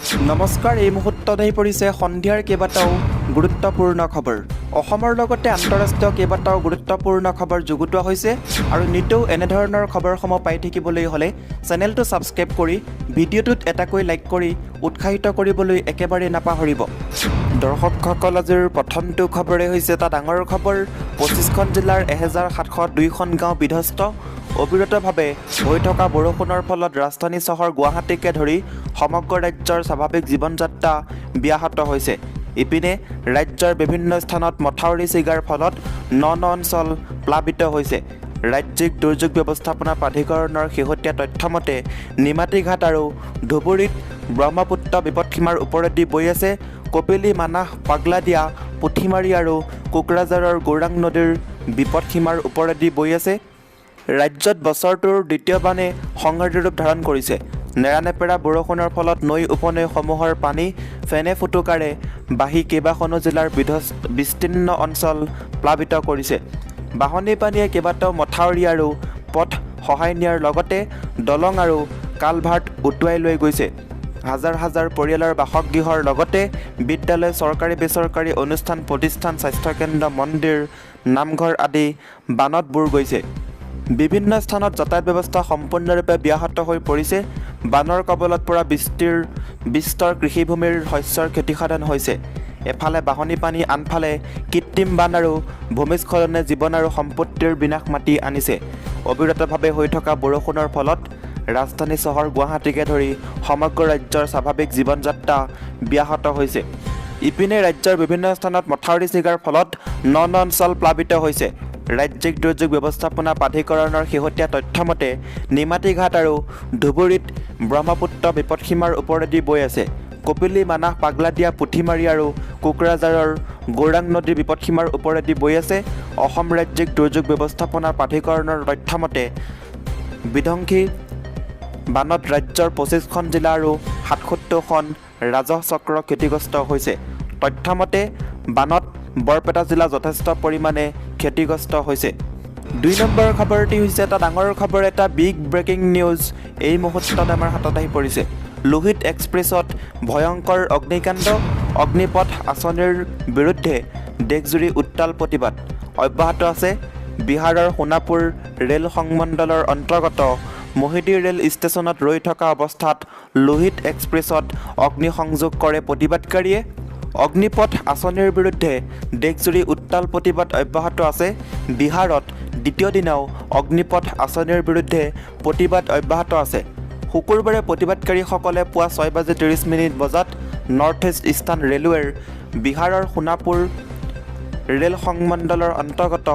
নমস্কাৰ, এই মুহূৰ্তত আহি পৰিছে সন্ধিয়াৰ কেইবাটাও গুৰুত্বপূৰ্ণ খবৰ। অসমৰ লগতে আন্তঃৰাষ্ট্ৰীয় কেইবাটাও গুৰুত্বপূৰ্ণ খবৰ যুগুতোৱা হৈছে আৰু নিতৌ এনেধৰণৰ খবৰসমূহ পাই থাকিবলৈ হ'লে চেনেলটো ছাবস্ক্ৰাইব কৰি ভিডিঅ'টোত এটাকৈ লাইক কৰি উৎসাহিত কৰিবলৈ একেবাৰে নাপাহৰিব। দৰ্শকসকল, আজিৰ প্ৰথমটো খবৰে হৈছে এটা ডাঙৰ খবৰ। 25খন জিলাৰ 1702খন গাঁও বিধ্বস্ত। অবিৰতভাৱে হৈ থকা বৰষুণৰ ফলত ৰাজধানী চহৰ গুৱাহাটীকে ধৰি সমগ্ৰ ৰাজ্যৰ স্বাভাৱিক জীৱন যাত্ৰা ব্যাহত হৈছে। ইপিনে ৰাজ্যৰ বিভিন্ন স্থানত মথাউৰি ছিগাৰ ফলত ন অঞ্চল প্লাবিত হৈছে। ৰাজ্যিক দুৰ্যোগ ব্যৱস্থাপনা প্ৰাধিকৰণৰ শেহতীয়া তথ্যমতে নিমাতীঘাট আৰু ধুবুৰীত ব্ৰহ্মপুত্ৰ বিপদসীমাৰ ওপৰেদি বৈ আছে। কপিলী, মানাহ, পাগলাদিয়া, পুঠিমাৰী আৰু কোকৰাঝাৰৰ গৌৰাং নদীৰ বিপদসীমাৰ ওপৰেদি বৈ আছে। ৰাজ্যত বছৰটোৰ দ্বিতীয় বানে সংঘাতৰ ৰূপ ধাৰণ কৰিছে। নেৰানেপেৰা বৰষুণৰ ফলত নৈ উপনৈসমূহৰ পানী ফেনে ফুটুকাৰে বাঢ়ি কেইবাখনো জিলাৰ বিস্তীৰ্ণ অঞ্চল প্লাবিত কৰিছে। বাঢ়নী পানীয়ে কেইবাটাও মথাউৰি আৰু পথ খহাই নিয়াৰ লগতে দলং আৰু কালভাৰ্ট উটুৱাই লৈ গৈছে। হাজাৰ হাজাৰ পৰিয়ালৰ বাসগৃহৰ লগতে বিদ্যালয়, চৰকাৰী বেচৰকাৰী অনুষ্ঠান প্ৰতিষ্ঠান, স্বাস্থ্যকেন্দ্ৰ, মন্দিৰ, নামঘৰ আদি বানত বুৰ গৈছে। বিভিন্ন স্থানত যাতায়াত ব্যৱস্থা সম্পূৰ্ণৰূপে ব্যাহত হৈ পৰিছে। বানৰ কবলত পৰা বিস্তৰ কৃষিভূমিৰ শস্যৰ ক্ষতিসাধন হৈছে। এফালে বাঢ়নী পানী, আনফালে কৃত্ৰিম বান আৰু ভূমিস্খলনে জীৱন আৰু সম্পত্তিৰ বিনাশ মাতি আনিছে। অবিৰতভাৱে হৈ থকা বৰষুণৰ ফলত ৰাজধানী চহৰ গুৱাহাটীকে ধৰি সমগ্ৰ ৰাজ্যৰ স্বাভাৱিক জীৱন যাত্ৰা ব্যাহত হৈছে। ইপিনে ৰাজ্যৰ বিভিন্ন স্থানত মথাউৰি ছিগাৰ ফলত ন অঞ্চল প্লাবিত হৈছে। ৰাজ্যিক দুৰ্যোগ ব্যৱস্থাপনা প্ৰাধিকৰণৰ শেহতীয়া তথ্যমতে নিমাতীঘাট আৰু ধুবুৰীত ব্ৰহ্মপুত্ৰ বিপদসীমাৰ ওপৰেদি বৈ আছে। কপিলী, মানাহ, পাগলাদিয়া, পুঠিমাৰী আৰু কোকৰাঝাৰৰ গৌৰাং নদীৰ বিপদসীমাৰ ওপৰেদি বৈ আছে। অসম ৰাজ্যিক দুৰ্যোগ ব্যৱস্থাপনা প্ৰাধিকৰণৰ তথ্যমতে বিধ্বংসী বানত ৰাজ্যৰ 25খন জিলা আৰু 77খন ৰাজহ চক্ৰ ক্ষতিগ্ৰস্ত হৈছে। তথ্যমতে বানত বৰপেটা জিলা যথেষ্ট পৰিমাণে ক্ষতিগ্ৰস্ত হৈছে। 2 নম্বৰ খবৰটি হৈছে এটা ডাঙৰ খবৰ, এটা বিগ ব্ৰেকিং নিউজ এই মুহূৰ্তত আমাৰ হাতত আহি পৰিছে। লোহিত এক্সপ্ৰেছত ভয়ংকৰ অগ্নিকাণ্ড। অগ্নিপথ আঁচনিৰ বিৰুদ্ধে দেশজুৰি উত্তাল প্ৰতিবাদ অব্যাহত আছে। বিহাৰৰ সোণাপুৰ ৰেল সংমণ্ডলৰ অন্তৰ্গত মহিদী ৰেল ষ্টেচনত ৰৈ থকা অৱস্থাত লোহিত এক্সপ্ৰেছত অগ্নিসংযোগ কৰে প্ৰতিবাদকাৰীয়ে। অগ্নিপথ আঁচনিৰ বিৰুদ্ধে দেশজুৰি উত্তাল প্ৰতিবাদ অব্যাহত আছে। বিহাৰত দ্বিতীয় দিনাও অগ্নিপথ আঁচনিৰ বিৰুদ্ধে প্ৰতিবাদ অব্যাহত আছে। শুকুৰবাৰে প্ৰতিবাদকাৰীসকলে পুৱা 6:30 বজাত নৰ্থ ইষ্ট ইষ্টাৰ্ণ ৰেলৱেৰ বিহাৰৰ সোণাপুৰ ৰেল সংমণ্ডলৰ অন্তৰ্গত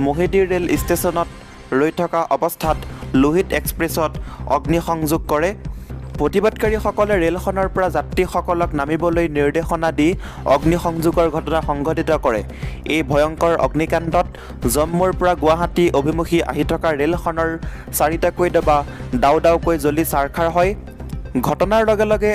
মহিদী ৰেল ষ্টেচনত ৰৈ থকা অৱস্থাত লোহিত এক্সপ্ৰেছত অগ্নিসংযোগ কৰে। প্ৰতিবাদকাৰীসকলে ৰেলখনৰ পৰা যাত্ৰীসকলক নামিবলৈ নিৰ্দেশনা দি অগ্নিসংযোগৰ ঘটনা সংঘটিত কৰে। এই ভয়ংকৰ অগ্নিকাণ্ডত জম্মুৰ পৰা গুৱাহাটী অভিমুখী আহি থকা ৰেলখনৰ 4টাকৈ ডবা দাও দাওকৈ জ্বলি ছাৰখাৰ হয়। ঘটনাৰ লগে লগে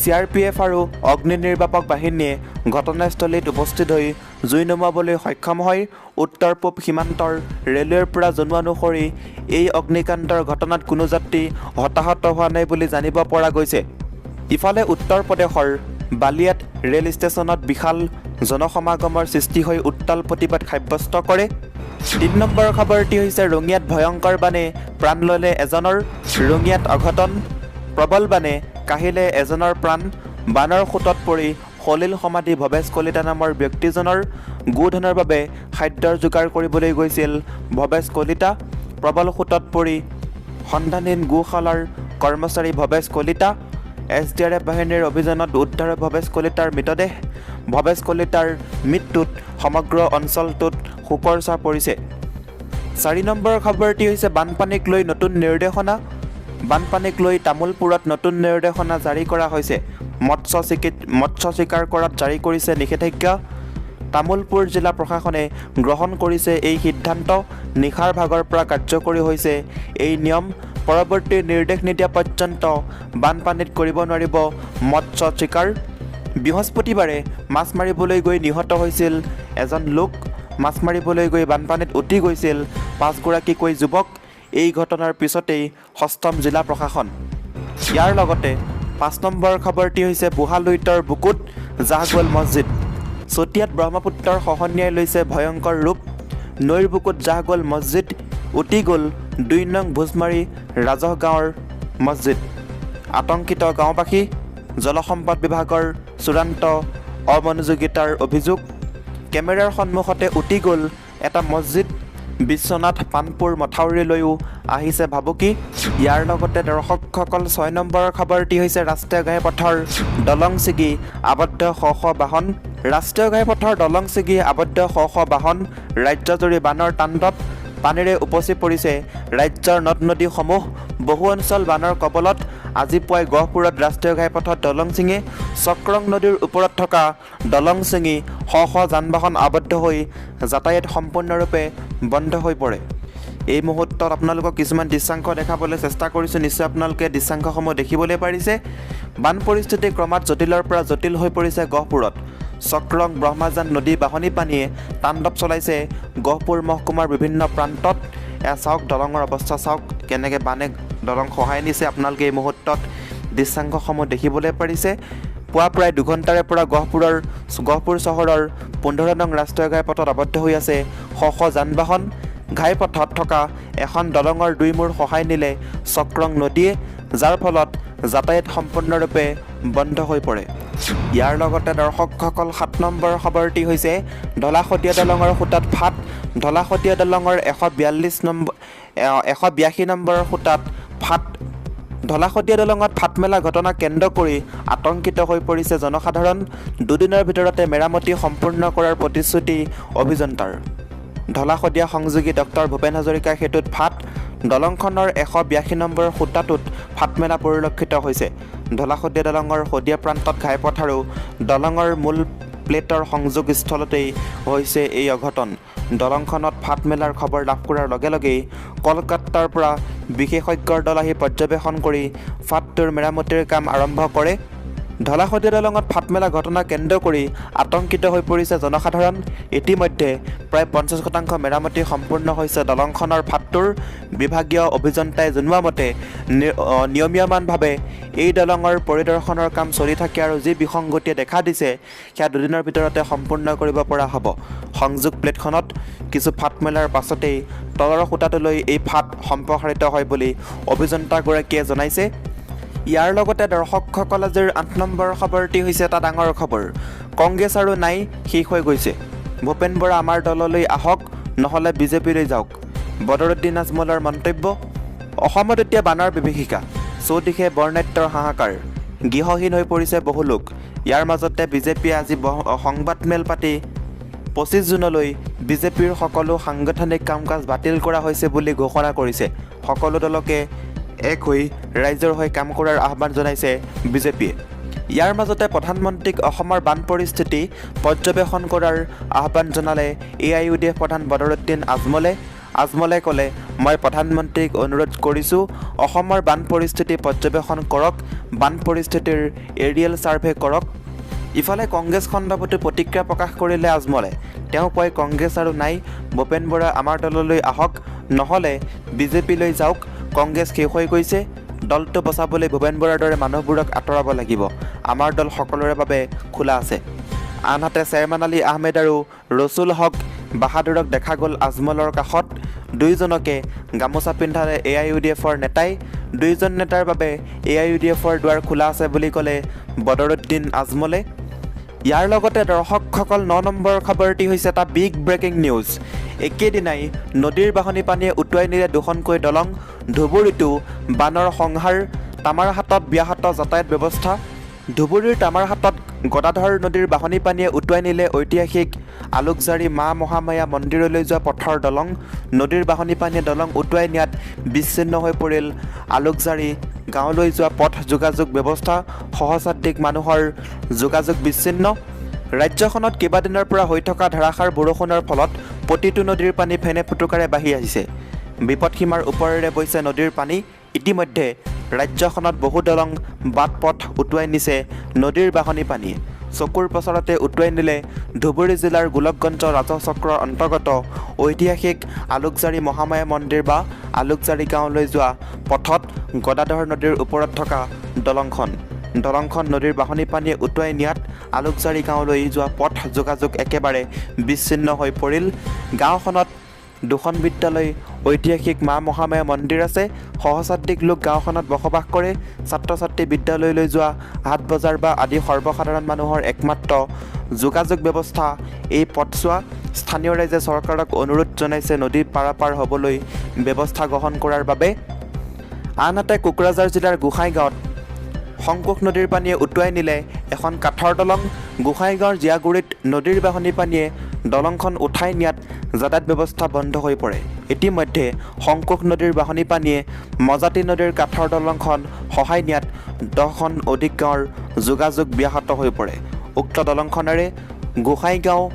CRPF আৰু অগ্নি নিৰ্বাপক বাহিনীয়ে ঘটনাস্থলীত উপস্থিত হৈ জুই নুমুৱাবলৈ সক্ষম হয়। উত্তৰ পূব সীমান্তৰ ৰেলৱেৰ পৰা জনোৱা অনুসৰি এই অগ্নিকাণ্ডৰ ঘটনাত কোনো যাত্ৰী হতাহত হোৱা নাই বুলি জানিব পৰা গৈছে। ইফালে উত্তৰ প্ৰদেশৰ বালিয়াত ৰেল ষ্টেচনত বিশাল জনসমাগমৰ সৃষ্টি হৈ উত্তাল প্ৰতিবাদ সাব্যস্ত কৰে। 3 নম্বৰ খবৰটি হৈছে ৰঙিয়াত ভয়ংকৰ বানে প্ৰাণ ল'লে এজনৰ। ৰঙিয়াত অঘটন। প্ৰবল বানে কাহিলে এজনৰ প্ৰাণ। বানৰ সোঁতত পৰি সলিল সমাধি ভৱেশ কলিতা নামৰ ব্যক্তিজনৰ। গোধনৰ বাবে খাদ্যৰ যোগাৰ কৰিবলৈ গৈছিল ভৱেশ কলিতা। প্ৰবল সোঁতত পৰি সন্ধানহীন গোশালাৰ কৰ্মচাৰী ভৱেশ কলিতা। SDRF বাহিনীৰ অভিযানত উদ্ধাৰ ভৱেশ কলিতাৰ মৃতদেহ। ভৱেশ কলিতাৰ মৃত্যুত সমগ্ৰ অঞ্চলটোত শোকৰ ছাঁ পৰিছে। 4 নম্বৰ খবৰটি হৈছে বানপানীক লৈ নতুন নিৰ্দেশনা। বানপানীক লৈ তামোলপুৰত নতুন নিৰ্দেশনা জাৰি কৰা হৈছে। মৎস্য চিকাৰ কৰাত জাৰি কৰিছে নিষেধাজ্ঞা। তামোলপুৰ জিলা প্ৰশাসনে গ্ৰহণ কৰিছে এই সিদ্ধান্ত। নিশাৰ ভাগৰ পৰা কাৰ্যকৰী হৈছে এই নিয়ম। পৰৱৰ্তী নিৰ্দেশ নিদিয়া পৰ্যন্ত বানপানীত কৰিব নোৱাৰিব মৎস্য চিকাৰ। বৃহস্পতিবাৰে মাছ মাৰিবলৈ গৈ নিহত হৈছিল এজন লোক। মাছ মাৰিবলৈ গৈ বানপানীত উটি গৈছিল 5গৰাকীকৈ যুৱক। এই ঘটনাৰ পিছতেই 6ম জিলা প্ৰশাসন। ইয়াৰ লগতে 5 নম্বৰ খবৰটি হৈছে বুঢ়ালুইতৰ বুকুত জাহ গ'ল মছজিদ। চতিয়াত ব্ৰহ্মপুত্ৰৰ খহনীয়াই লৈছে ভয়ংকৰ ৰূপ। নৈৰ বুকুত জাহ গ'ল মছজিদ, উটি গ'ল 2 নং ভোজমাৰী ৰাজহ গাঁৱৰ মছজিদ। আতংকিত গাঁওবাসী, জলসম্পদ বিভাগৰ চূড়ান্ত অমনোযোগিতাৰ অভিযোগ। কেমেৰাৰ সন্মুখতে উটি গ'ল এটা মছজিদ। বিশ্বনাথ পানপুৰ মথাউৰিলৈও আহিছে ভাবুকি। ইয়াৰ লগতে দৰ্শকসকল 6 নম্বৰ খবৰটি হৈছে ৰাষ্ট্ৰীয় ঘাইপথৰ দলং ছিগি আবদ্ধ শ বাহন। ৰাষ্ট্ৰীয় ঘাইপথৰ দলং ছিগি আবদ্ধ শ বাহন। ৰাজ্যজুৰি বানৰ তাণ্ডৱ, পানীৰে উপচি পৰিছে ৰাজ্যৰ নদ নদীসমূহ। বহু অঞ্চল বানৰ কবলত। আজি পুৱাই গহপুৰত ৰাষ্ট্ৰীয় ঘাইপথত দলং ছিঙে। চক্ৰং নদীৰ ওপৰত থকা দলং ছিঙি শ যান বাহন আবদ্ধ হৈ যাতায়াত সম্পূৰ্ণৰূপে বন্ধ হৈ পৰে। এই মুহূৰ্তত আপোনালোকক কিছুমান দৃশ্যাংশ দেখাবলৈ চেষ্টা কৰিছোঁ। নিশ্চয় আপোনালোকে দৃশ্যাংশসমূহ দেখিবলৈ পাৰিছে। বান পৰিস্থিতি ক্ৰমাৎ জটিলৰ পৰা জটিল হৈ পৰিছে গহপুৰত। চক্ৰং ব্ৰহ্মাজান নদী বাঢ়নী পানীয়ে তাণ্ডৱ চলাইছে গহপুৰ মহকুমাৰ বিভিন্ন প্ৰান্তত। এয়া চাওক, দলঙৰ অৱস্থা চাওক, কেনেকৈ বানে দলং সহায় নিছে। আপোনালোকে এই মুহূৰ্তত দৃশ্যাংশসমূহ দেখিবলৈ পাৰিছে। পুৱা প্ৰায় 2 ঘণ্টাৰে পৰা গহপুৰ চহৰৰ 15 নং ৰাষ্ট্ৰীয় ঘাইপথত আবদ্ধ হৈ আছে শ যান বাহন। ঘাইপথত থকা এখন দলঙৰ 2 মূৰ সহায় নিলে চক্ৰং নদীয়ে, যাৰ ফলত যাতায়াত সম্পূৰ্ণৰূপে বন্ধ হৈ পৰে। ইয়াৰ লগতে দৰ্শকসকল 7 নম্বৰ খবৰটি হৈছে ঢলা-শদিয়া দলঙৰ খুঁটাত ফাট। ঢলা-শদিয়া দলঙৰ 182 নম্বৰ খুঁটাত ফাট। ঢলা-শদিয়া দলঙত ফাট মেলা ঘটনা কেন্দ্ৰ কৰি আতংকিত হৈ পৰিছে জনসাধাৰণ। 2 দিনৰ ভিতৰতে মেৰামতি সম্পূৰ্ণ কৰাৰ প্ৰতিশ্ৰুতি অভিযন্তাৰ। ঢলা-শদিয়া সংযোগী ডক্টৰ ভূপেন হাজৰিকা সেতুত ফাট। দলংখনৰ 182 নম্বৰ খুঁটাটোত ফাটমেলা পৰিলক্ষিত হৈছে। ঢলা-শদিয়া দলঙৰ শদিয়া প্ৰান্তত ঘাইপথ আৰু দলঙৰ মূল প্লেটৰ সংযোগস্থলতেই হৈছে এই অঘটন। দলংখনত ফাট মেলাৰ খবৰ লাভ কৰাৰ লগে লগেই কলকাতাৰ পৰা বিশেষজ্ঞৰ দল আহি পৰ্যবেক্ষণ কৰি ফাটটোৰ মেৰামতিৰ কাম আৰম্ভ কৰে। ঢলা-শদিয়া দলঙত ফাটমেলা ঘটনা কেন্দ্ৰ কৰি আতংকিত হৈ পৰিছে জনসাধাৰণ। ইতিমধ্যে প্ৰায় 50% মেৰামতি সম্পূৰ্ণ হৈছে দলংখনৰ ফাটটোৰ। বিভাগীয় অভিযন্তাই জনোৱা মতে নিয়মীয়ামানভাৱে এই দলঙৰ পৰিদৰ্শনৰ কাম চলি থাকে আৰু যি বিসংগতিয়ে দেখা দিছে সেয়া 2 দিনৰ ভিতৰতে সম্পূৰ্ণ কৰিব পৰা হ'ব। সংযোগ প্লেটখনত কিছু ফাট মেলাৰ পাছতেই তলৰ খুঁটাটোলৈ এই ফাট সম্প্ৰসাৰিত হয় বুলি অভিযন্তাগৰাকীয়ে জনাইছে। ইয়াৰ লগতে দৰ্শকসকল আজিৰ 8 নম্বৰ খবৰটি হৈছে এটা ডাঙৰ খবৰ। কংগ্ৰেছ আৰু নাই শেষ হৈ গৈছে। ভূপেন বৰা আমাৰ দললৈ আহক, নহ'লে বিজেপিলৈ যাওক। বদৰুদ্দিন আজমলৰ মন্তব্য। অসমত এতিয়া বানৰ বিভীষিকা, চৌদিশে বৰ্ণাঢ্যৰ হাহাকাৰ, গৃহহীন হৈ পৰিছে বহু লোক। ইয়াৰ মাজতে বিজেপিয়ে আজি সংবাদমেল পাতি 25 জুনলৈ বিজেপিৰ সকলো সাংগঠনিক কাম কাজ বাতিল কৰা হৈছে বুলি ঘোষণা কৰিছে। সকলো দলকে এক হৈ ৰাইজৰ হৈ কাম কৰাৰ আহ্বান জনাইছে বিজেপিয়ে। ইয়াৰ মাজতে প্ৰধানমন্ত্ৰীক অসমৰ বান পৰিস্থিতি পৰ্যবেক্ষণ কৰাৰ আহ্বান জনালে AIUDF প্ৰধান বদৰুদ্দিন আজমলে ক'লে, মই প্ৰধানমন্ত্ৰীক অনুৰোধ কৰিছোঁ অসমৰ বান পৰিস্থিতি পৰ্যবেক্ষণ কৰক, বান পৰিস্থিতিৰ এৰিয়েল ছাৰ্ভে কৰক। ইফালে কংগ্ৰেছ খণ্ডপতি প্ৰতিক্ৰিয়া প্ৰকাশ কৰিলে আজমলে। তেওঁ কয়, কংগ্ৰেছ আৰু নাই, ভূপেন বৰা আমাৰ দললৈ আহক, নহ'লে বিজেপিলৈ যাওক। কংগ্ৰেছ শেষ হৈ গৈছে। দলটো বচাবলৈ ভূপেন বৰাৰ দৰে মানুহবোৰক আঁতৰাব লাগিব। আমাৰ দল সকলোৰে বাবে খোলা আছে। আনহাতে চেয়াৰমেন আলী আহমেদ আৰু ৰছুল হক বাহাদুৰক দেখা গ'ল আজমলৰ কাষত। 2জনকে গামোচা পিন্ধালে AIUDFৰ নেতাই। 2জন নেতাৰ বাবে AIUDFৰ দুৱাৰ খোলা আছে বুলি ক'লে বদৰুদ্দিন আজমলে। ইয়াৰ লগতে দৰ্শকসকল 9 নম্বৰ খবৰটি হৈছে এটা বিগ ব্ৰেকিং নিউজ। একেদিনাই নদীৰ বাঢ়নী পানীয়ে উটুৱাই নিলে 2খনকৈ দলং। ধুবুৰীতো বানৰ সংহাৰ, তামাৰহাটত ব্যাহত যাতায়াত ব্যৱস্থা। ধুবুৰীৰ তামাৰহাটত গদাধৰ নদীৰ বাঢ়নী পানীয়ে উটুৱাই নিলে ঐতিহাসিক আলোকজাৰী মা মহামায়া মন্দিৰলৈ যোৱা পথৰ দলং। নদীৰ বাঢ়নী পানীয়ে দলং উটুৱাই নিয়াত বিচ্ছিন্ন হৈ পৰিল আলোকজাৰী গাঁৱলৈ যোৱা পথ যোগাযোগ ব্যৱস্থা। সহস্ৰাধিক মানুহৰ যোগাযোগ বিচ্ছিন্ন। ৰাজ্যখনত কেইবাদিনৰ পৰা হৈ থকা ধাৰাসাৰ বৰষুণৰ ফলত প্ৰতিটো নদীৰ পানী ফেনে ফুটুকাৰে বাঢ়ি আহিছে। বিপদসীমাৰ ওপৰেৰে বৈছে নদীৰ পানী। ইতিমধ্যে ৰাজ্যখনত বহু দলং বাট পথ উটুৱাই নিছে নদীৰ বাঢ়নী পানীয়ে। চকুৰ প্ৰচাৰতে উটুৱাই নিলে ধুবুৰী জিলাৰ গোলকগঞ্জ ৰাজহ চক্ৰৰ অন্তৰ্গত ঐতিহাসিক আলোকজাৰী মহামায়া মন্দিৰ বা আলোকজাৰী গাঁৱলৈ যোৱা পথত গদাধৰ নদীৰ ওপৰত থকা দলংখন। দলংখন নদীৰ বাঢ়নী পানীয়ে উটুৱাই নিয়াত আলোকজাৰী গাঁৱলৈ যোৱা পথ যোগাযোগ একেবাৰে বিচ্ছিন্ন হৈ পৰিল। গাঁওখনত দুখন বিদ্যালয়, ঐতিহাসিক মা মহামায়া মন্দিৰ আছে। সহস্ৰাধিক লোক গাঁওখনত বসবাস কৰে। ছাত্ৰ ছাত্ৰী বিদ্যালয়লৈ যোৱা, হাট বজাৰ বা আদি সৰ্বসাধাৰণ মানুহৰ একমাত্ৰ যোগাযোগ ব্যৱস্থা এই পথছোৱা। স্থানীয় ৰাইজে চৰকাৰক অনুৰোধ জনাইছে নদী পাৰাপাৰ হ'বলৈ ব্যৱস্থা গ্ৰহণ কৰাৰ বাবে। আনহাতে কোকৰাঝাৰ জিলাৰ গোসাইগাঁৱত শংকোষ নদীৰ পানীয়ে উটুৱাই নিলে এখন কাঠৰ দলং। গোসাইগাঁৱৰ জীয়াগুৰিত নদীৰ বাঢ়নী পানীয়ে দলংখন উঠাই নিয়াত যাতায়াত ব্যৱস্থা বন্ধ হৈ পৰে। ইতিমধ্যে শংকোষ নদীৰ বাঢ়নী পানীয়ে মজাতি নদীৰ কাঠৰ দলংখন সহায় নিয়াত 10খন অধিক গাঁৱৰ যোগাযোগ ব্যাহত হৈ পৰে। উক্ত দলংখনেৰে গোসাইগাঁও,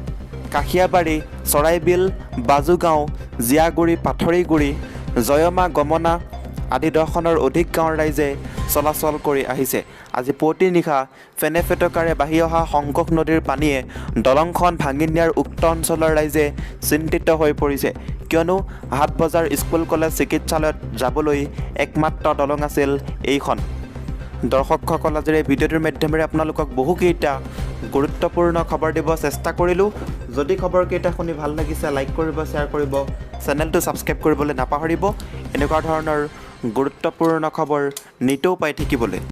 কাশিয়াবাৰী, চৰাইবিল, বাজুগাঁও, জীয়াগুৰি, পাথৰিগুৰি, জয়মা, গমনা আদি 10খনৰ অধিক গাঁৱৰ ৰাইজে চলাচল কৰি আহিছে। আজি পুৱতি নিশা ফেনে-ফেটকাৰে বাঢ়ি অহা শংকোষ নদীৰ পানীয়ে দলংখন ভাঙি নিয়াৰ উক্ত অঞ্চলৰ ৰাইজে চিন্তিত হৈ পৰিছে, কিয়নো হাট বজাৰ, স্কুল, কলেজ, চিকিৎসালয়ত যাবলৈ একমাত্ৰ দলং আছিল এইখন। দৰ্শকসকল, আজিৰ এই ভিডিঅ'টোৰ মাধ্যমেৰে আপোনালোকক বহুকেইটা গুৰুত্বপূৰ্ণ খবৰ দিব চেষ্টা কৰিলোঁ। যদি খবৰকেইটা শুনি ভাল লাগিছে, লাইক কৰিব, শ্বেয়াৰ কৰিব, চেনেলটো ছাবস্ক্ৰাইব কৰিবলৈ নাপাহৰিব। এনেকুৱা ধৰণৰ গুৰুত্বপূৰ্ণ খবৰ নিতৌ পাই থাকিবলৈ।